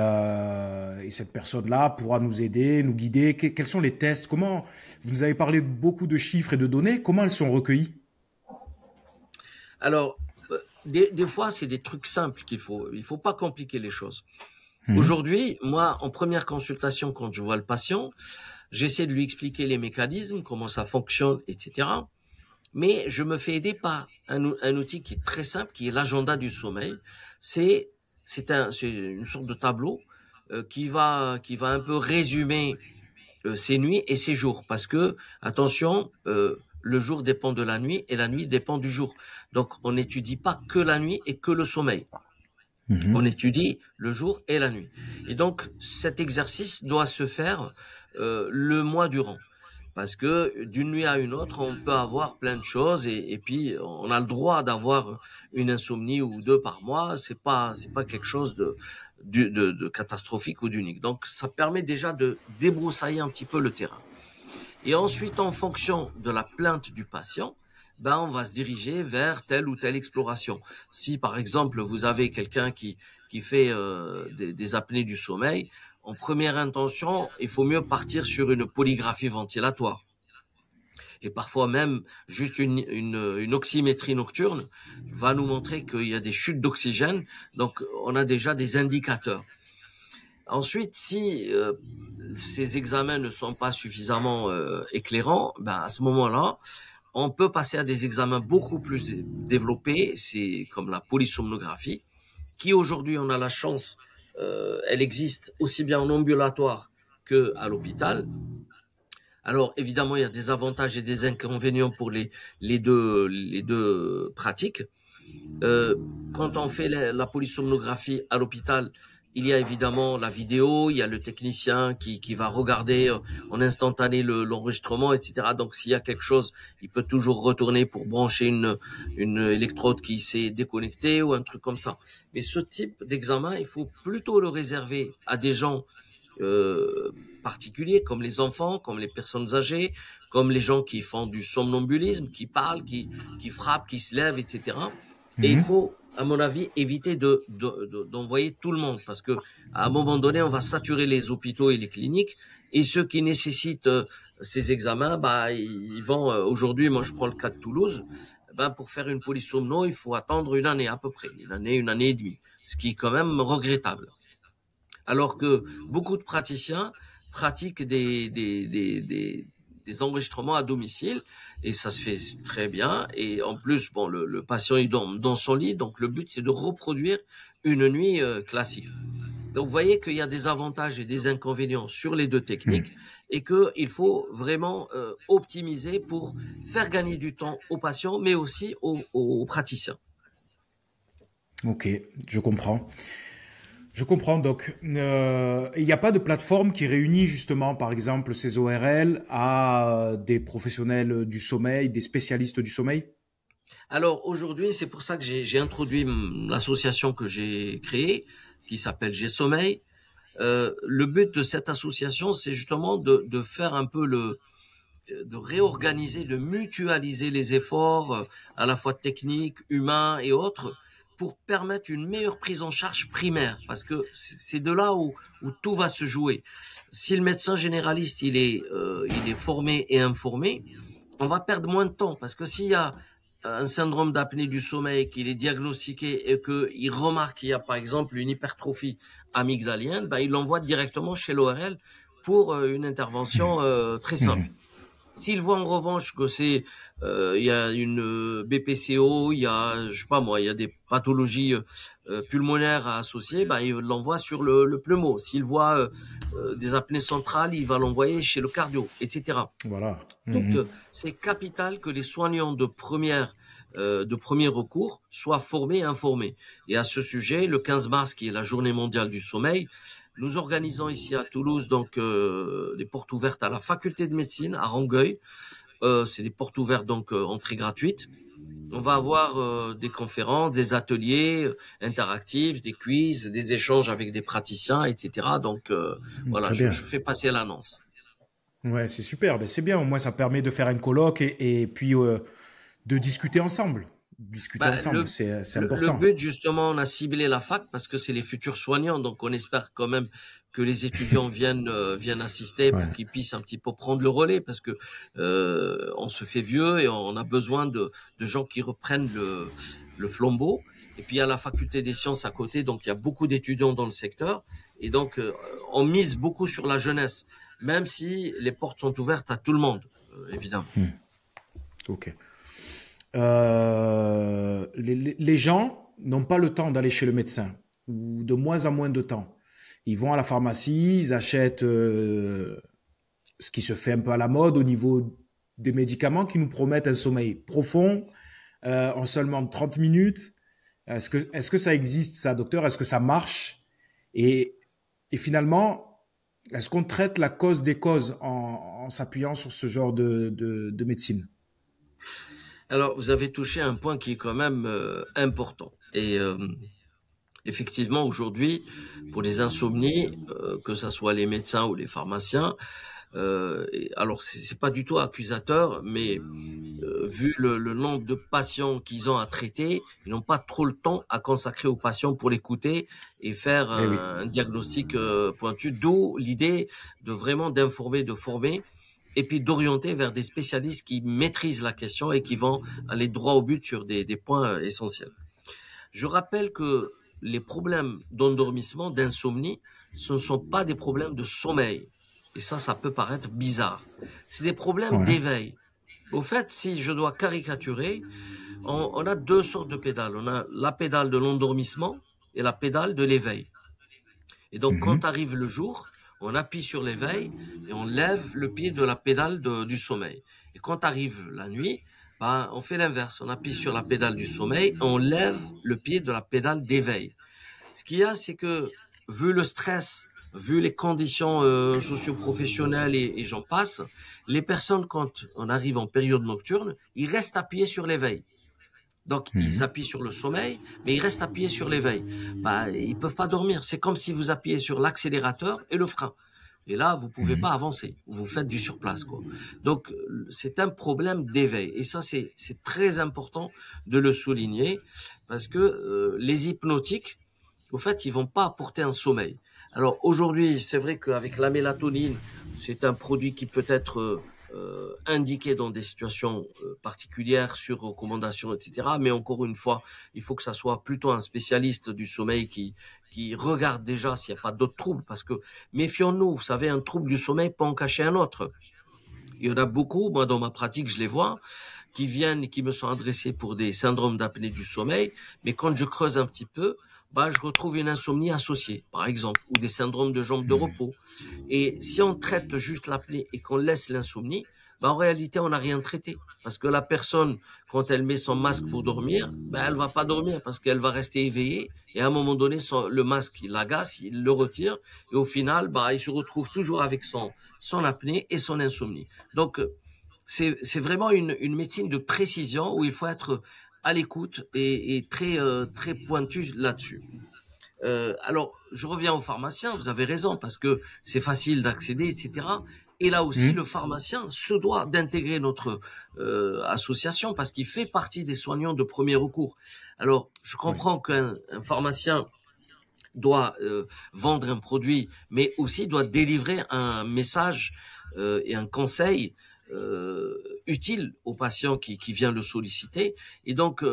cette personne-là pourra nous aider, nous guider. Quels sont les tests? Comment, vous nous avez parlé beaucoup de chiffres et de données. Comment elles sont recueillies? Alors, des fois, c'est des trucs simples il faut pas compliquer les choses. Aujourd'hui, moi, en première consultation, quand je vois le patient, j'essaie de lui expliquer les mécanismes, comment ça fonctionne, etc. Mais je me fais aider par un outil qui est très simple, qui est l'agenda du sommeil. C'est une sorte de tableau qui va un peu résumer ses nuits et ses jours, parce que attention, le jour dépend de la nuit et la nuit dépend du jour. Donc on n'étudie pas que la nuit et que le sommeil. On étudie le jour et la nuit. Et donc cet exercice doit se faire le mois durant. Parce que d'une nuit à une autre, on peut avoir plein de choses, et puis on a le droit d'avoir une insomnie ou deux par mois. C'est pas quelque chose de catastrophique ou d'unique. Donc ça permet déjà de débroussailler un petit peu le terrain. Et ensuite, en fonction de la plainte du patient, on va se diriger vers telle ou telle exploration. Si par exemple vous avez quelqu'un qui fait des apnées du sommeil, en première intention, il faut mieux partir sur une polygraphie ventilatoire. Et parfois même, juste une oxymétrie nocturne va nous montrer qu'il y a des chutes d'oxygène. Donc, on a déjà des indicateurs. Ensuite, si ces examens ne sont pas suffisamment éclairants, à ce moment-là, on peut passer à des examens beaucoup plus développés. C'est comme la polysomnographie, qui aujourd'hui, on a la chance, elle existe aussi bien en ambulatoire qu'à l'hôpital. Alors évidemment, il y a des avantages et des inconvénients pour les deux pratiques. Quand on fait la polysomnographie à l'hôpital, il y a évidemment la vidéo, il y a le technicien qui va regarder en instantané l'enregistrement, etc. Donc s'il y a quelque chose, il peut toujours retourner pour brancher une électrode qui s'est déconnectée ou un truc comme ça. Mais ce type d'examen, il faut plutôt le réserver à des gens particuliers, comme les enfants, comme les personnes âgées, comme les gens qui font du somnambulisme, qui parlent, qui frappent, qui se lèvent, etc. Et il faut, à mon avis, éviter d'envoyer tout le monde, parce que à un moment donné, on va saturer les hôpitaux et les cliniques, et ceux qui nécessitent ces examens, ils vont aujourd'hui, moi je prends le cas de Toulouse, pour faire une polysomno, il faut attendre une année à peu près, une année et demie, ce qui est quand même regrettable. Alors que beaucoup de praticiens pratiquent des enregistrements à domicile, et ça se fait très bien. Et en plus, le patient il dort dans son lit, donc le but c'est de reproduire une nuit classique. Donc vous voyez qu'il y a des avantages et des inconvénients sur les deux techniques, et qu'il faut vraiment optimiser pour faire gagner du temps aux patients, mais aussi aux praticiens. Ok, je comprends. Je comprends, donc il n'y a pas de plateforme qui réunit justement, par exemple, ces ORL à des professionnels du sommeil, des spécialistes du sommeil? Alors aujourd'hui, c'est pour ça que j'ai introduit l'association que j'ai créée, qui s'appelle G-Sommeil. Le but de cette association, c'est justement de faire un peu de réorganiser, de mutualiser les efforts, à la fois techniques, humains et autres, pour permettre une meilleure prise en charge primaire, parce que c'est de là où tout va se jouer. Si le médecin généraliste il est formé et informé, on va perdre moins de temps, parce que s'il y a un syndrome d'apnée du sommeil, qu'il est diagnostiqué et qu'il remarque qu'il y a par exemple une hypertrophie amygdalienne, ben, il l'envoie directement chez l'ORL pour une intervention très simple. S'il voit en revanche que il y a une BPCO, il y a, je sais pas moi, il y a des pathologies pulmonaires à associer, bah, il l'envoie sur le pneumo. S'il voit des apnées centrales, il va l'envoyer chez le cardio, etc. Voilà. Donc, c'est capital que les soignants de premier recours soient formés et informés. Et à ce sujet, le 15 mars, qui est la Journée mondiale du sommeil, nous organisons ici à Toulouse donc des portes ouvertes à la faculté de médecine à Rangueil. C'est des portes ouvertes donc entrée gratuite. On va avoir des conférences, des ateliers interactifs, des quiz, des échanges avec des praticiens, etc. Donc voilà, Très bien. je fais passer l'annonce. Ouais, c'est super. Ben, c'est bien. Au moins, ça permet de faire un colloque et puis de discuter ensemble. Discuter Bah, ensemble, c'est le important. but, justement, on a ciblé la fac parce que c'est les futurs soignants. Donc, on espère quand même que les étudiants viennent assister pour Ouais. qu'ils puissent un petit peu prendre le relais parce que on se fait vieux et on a besoin de gens qui reprennent le flambeau. Et puis, il y a la faculté des sciences à côté. Donc, il y a beaucoup d'étudiants dans le secteur. Et donc, on mise beaucoup sur la jeunesse, même si les portes sont ouvertes à tout le monde, évidemment. Ok. Les gens n'ont pas le temps d'aller chez le médecin, ou de moins en moins de temps. Ils vont à la pharmacie, ils achètent ce qui se fait un peu à la mode au niveau des médicaments qui nous promettent un sommeil profond en seulement 30 minutes. Est-ce que ça existe, ça, docteur? Est-ce que ça marche? Et, et finalement, est-ce qu'on traite la cause des causes en s'appuyant sur ce genre de médecine? Alors, vous avez touché un point qui est quand même important. Et effectivement, aujourd'hui, pour les insomnies, que ce soit les médecins ou les pharmaciens, alors c'est pas du tout accusateur, mais vu le nombre de patients qu'ils ont à traiter, ils n'ont pas trop le temps à consacrer aux patients pour l'écouter et faire Eh oui. un diagnostic pointu. D'où l'idée de vraiment d'informer, de former et puis d'orienter vers des spécialistes qui maîtrisent la question et qui vont aller droit au but sur des points essentiels. Je rappelle que les problèmes d'endormissement, d'insomnie, ce ne sont pas des problèmes de sommeil. Et ça peut paraître bizarre. C'est des problèmes Ouais. d'éveil. Au fait, si je dois caricaturer, on a deux sortes de pédales. On a la pédale de l'endormissement et la pédale de l'éveil. Et donc, Mhm. quand arrive le jour, on appuie sur l'éveil et on lève le pied de la pédale du sommeil. Et quand arrive la nuit, ben, on fait l'inverse. On appuie sur la pédale du sommeil et on lève le pied de la pédale d'éveil. Ce qu'il y a, c'est que, vu le stress, vu les conditions socio-professionnelles et j'en passe, les personnes, quand on arrive en période nocturne, ils restent appuyés sur l'éveil. Donc, ils Mhm. appuient sur le sommeil, mais ils restent appuyés sur l'éveil. Bah, ils peuvent pas dormir. C'est comme si vous appuyez sur l'accélérateur et le frein. Et là, vous pouvez Mhm. pas avancer. Vous faites du surplace, quoi. Donc, c'est un problème d'éveil. Et ça, c'est très important de le souligner parce que les hypnotiques, au fait, ils vont pas apporter un sommeil. Alors, aujourd'hui, c'est vrai qu'avec la mélatonine, c'est un produit qui peut être indiqué dans des situations particulières sur recommandation, etc. Mais encore une fois, il faut que ça soit plutôt un spécialiste du sommeil qui regarde déjà s'il n'y a pas d'autres troubles. Parce que méfions-nous, vous savez, un trouble du sommeil peut en cacher un autre. Il y en a beaucoup, moi dans ma pratique, je les vois, qui viennent et qui me sont adressés pour des syndromes d'apnée du sommeil, mais quand je creuse un petit peu, bah, je retrouve une insomnie associée, par exemple, ou des syndromes de jambes de repos. Et si on traite juste l'apnée et qu'on laisse l'insomnie, bah, en réalité, on n'a rien traité. Parce que la personne, quand elle met son masque pour dormir, bah, elle va pas dormir parce qu'elle va rester éveillée. Et à un moment donné, le masque, il l'agace, il le retire. Et au final, bah, il se retrouve toujours avec son apnée et son insomnie. Donc, c'est vraiment une médecine de précision où il faut être à l'écoute et très pointu là-dessus. Alors, je reviens au pharmacien, vous avez raison, parce que c'est facile d'accéder, etc. Et là aussi, Mhm. le pharmacien se doit d'intégrer notre association parce qu'il fait partie des soignants de premier recours. Alors, je Ouais. comprends qu'un pharmacien doit vendre un produit, mais aussi doit délivrer un message et un conseil utile au patient qui vient le solliciter. Et donc,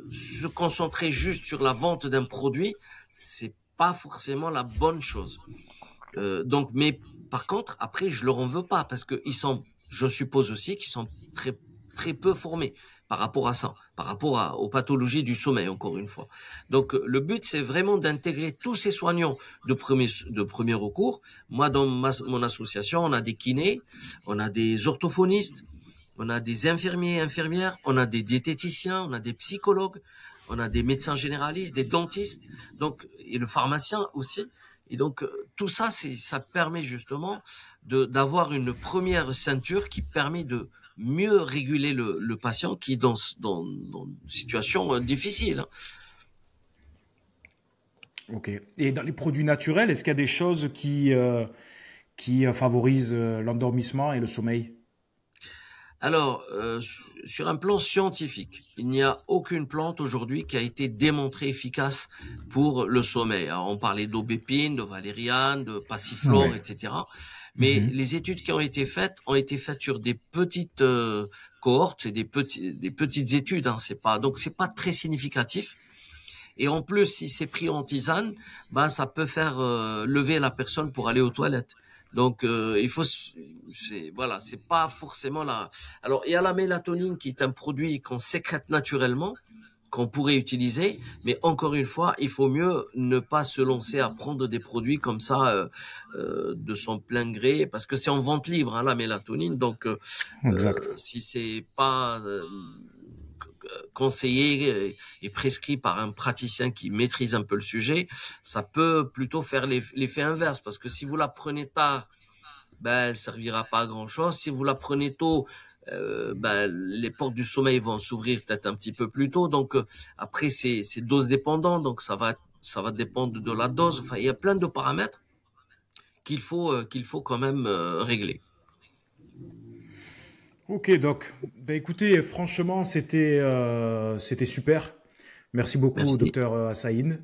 se concentrer juste sur la vente d'un produit, c'est pas forcément la bonne chose. Donc, mais par contre, après, je leur en veux pas parce que je suppose aussi qu'ils sont très très peu formés par rapport à ça, par rapport aux pathologies du sommeil, encore une fois. Donc, le but, c'est vraiment d'intégrer tous ces soignants de premier recours. Moi, dans mon association, on a des kinés, on a des orthophonistes, on a des infirmiers et infirmières, on a des diététiciens, on a des psychologues, on a des médecins généralistes, des dentistes, donc, et le pharmacien aussi. Et donc, tout ça, ça permet justement d'avoir une première ceinture qui permet de mieux réguler le patient qui est dans une situation difficile. Ok. Et dans les produits naturels, est-ce qu'il y a des choses qui favorisent l'endormissement et le sommeil? Alors, sur un plan scientifique, il n'y a aucune plante aujourd'hui qui a été démontrée efficace pour le sommeil. Alors, on parlait d'aubépine, de valériane, de passiflore, Ouais. etc. Mais les études qui ont été faites sur des petites cohortes, c'est des petites études, hein, c'est pas très significatif. Et en plus, si c'est pris en tisane, ben ça peut faire lever la personne pour aller aux toilettes. Donc c'est pas forcément la. Alors il y a la mélatonine qui est un produit qu'on sécrète naturellement, qu'on pourrait utiliser, mais encore une fois, il faut mieux ne pas se lancer à prendre des produits comme ça de son plein gré, parce que c'est en vente libre, hein, la mélatonine. Donc Exact. si c'est pas conseillé et prescrit par un praticien qui maîtrise un peu le sujet, ça peut plutôt faire l'effet inverse, parce que si vous la prenez tard, ben elle servira pas à grand chose. Si vous la prenez tôt, ben les portes du sommeil vont s'ouvrir peut-être un petit peu plus tôt. Donc après c'est dose dépendant, donc ça va dépendre de la dose. Enfin, il y a plein de paramètres qu'il faut quand même régler. Ok, Doc. Ben, écoutez, franchement, c'était super. Merci beaucoup, Merci. docteur Assaïn.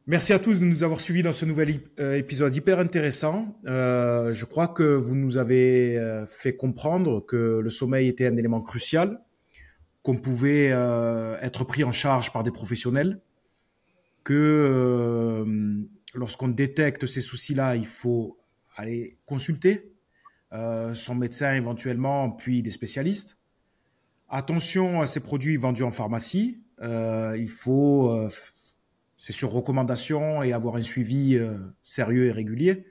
Merci à tous de nous avoir suivis dans ce nouvel épisode hyper intéressant. Je crois que vous nous avez fait comprendre que le sommeil était un élément crucial, qu'on pouvait être pris en charge par des professionnels, que lorsqu'on détecte ces soucis-là, il faut aller consulter son médecin éventuellement, puis des spécialistes. Attention à ces produits vendus en pharmacie. Il faut, c'est sur recommandation et avoir un suivi sérieux et régulier.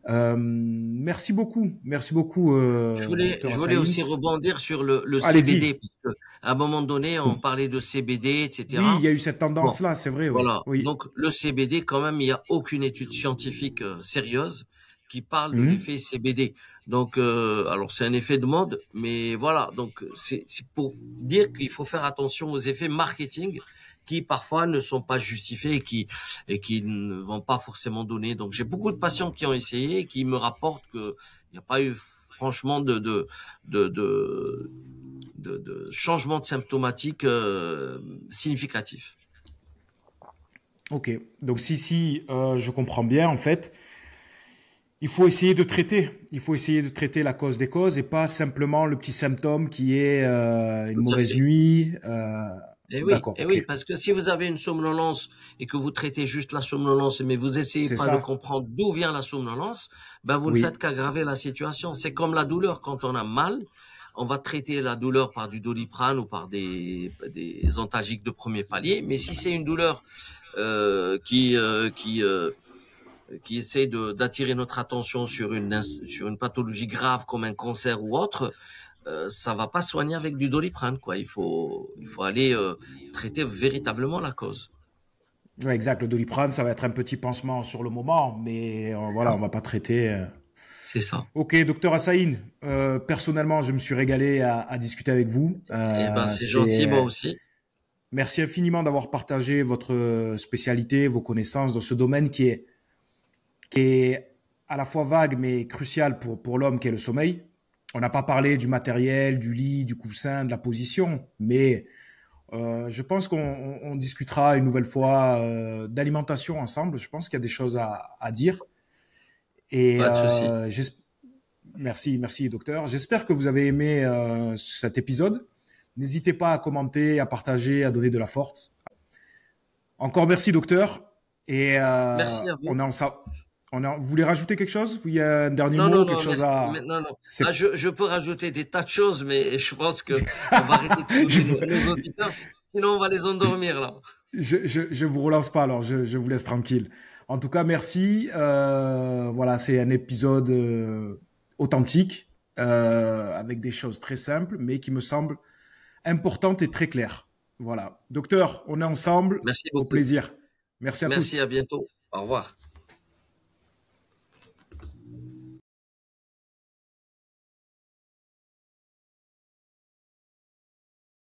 Merci beaucoup, Je docteur voulais Assaïn. aussi rebondir sur le CBD, Allez-y. parce que à un moment donné, on parlait de CBD, Oui, il etc. y a eu cette Bon, tendance-là, c'est vrai, oui. voilà. Oui. Donc le CBD, quand même, il n'y a aucune étude scientifique sérieuse qui parle de Mhm. l'effet CBD. Donc, alors c'est un effet de mode, mais voilà. Donc c'est pour dire qu'il faut faire attention aux effets marketing qui parfois ne sont pas justifiés et qui ne vont pas forcément donner. Donc j'ai beaucoup de patients qui ont essayé et qui me rapportent que il n'y a pas eu franchement de, de, de changement de symptomatique significatif. Ok. Donc si je comprends bien, en fait, il faut essayer de traiter. Il faut essayer de traiter la cause des causes et pas simplement le petit symptôme qui est une Tout à mauvaise fait. nuit. D'accord, Eh oui, ok. parce que si vous avez une somnolence et que vous traitez juste la somnolence, mais vous essayez C'est pas de ça. comprendre d'où vient la somnolence, ben vous ne Oui. faites qu'aggraver la situation. C'est comme la douleur. Quand on a mal, on va traiter la douleur par du Doliprane ou par des antalgiques de premier palier. Mais si c'est une douleur euh, qui euh, qui euh, qui essaie d'attirer notre attention sur sur une pathologie grave comme un cancer ou autre, ça va pas soigner avec du Doliprane, quoi. Il faut aller traiter véritablement la cause. Ouais, exact. Le Doliprane, ça va être un petit pansement sur le moment, mais C'est voilà, ça. on va pas traiter. C'est ça. Ok, docteur Assaïn. Personnellement, je me suis régalé à discuter avec vous. Eh ben, c'est gentil, moi aussi. Merci infiniment d'avoir partagé votre spécialité, vos connaissances dans ce domaine qui est à la fois vague mais crucial pour l'homme qui est le sommeil. On n'a pas parlé du matériel, du lit, du coussin, de la position, mais je pense qu'on discutera une nouvelle fois d'alimentation ensemble. Je pense qu'il y a des choses à dire. Et Pas de souci. Merci, merci, docteur. J'espère que vous avez aimé cet épisode. N'hésitez pas à commenter, à partager, à donner de la force. Encore merci, docteur. Et Merci à on vous. est en ça. Vous voulez rajouter quelque chose? Il y a un dernier Non, mot, non, quelque non, chose merci. à. Non, non. C'est. Je peux rajouter des tas de choses, mais je pense que on va arrêter de Je, saouler vous- nos auditeurs, sinon on va les endormir là. je vous relance pas, alors je vous laisse tranquille. En tout cas, merci. Voilà, c'est un épisode authentique, avec des choses très simples, mais qui me semblent importantes et très claires. Voilà. Docteur, on est ensemble. Merci Au beaucoup. plaisir. Merci à Merci, tous. à bientôt. Au revoir.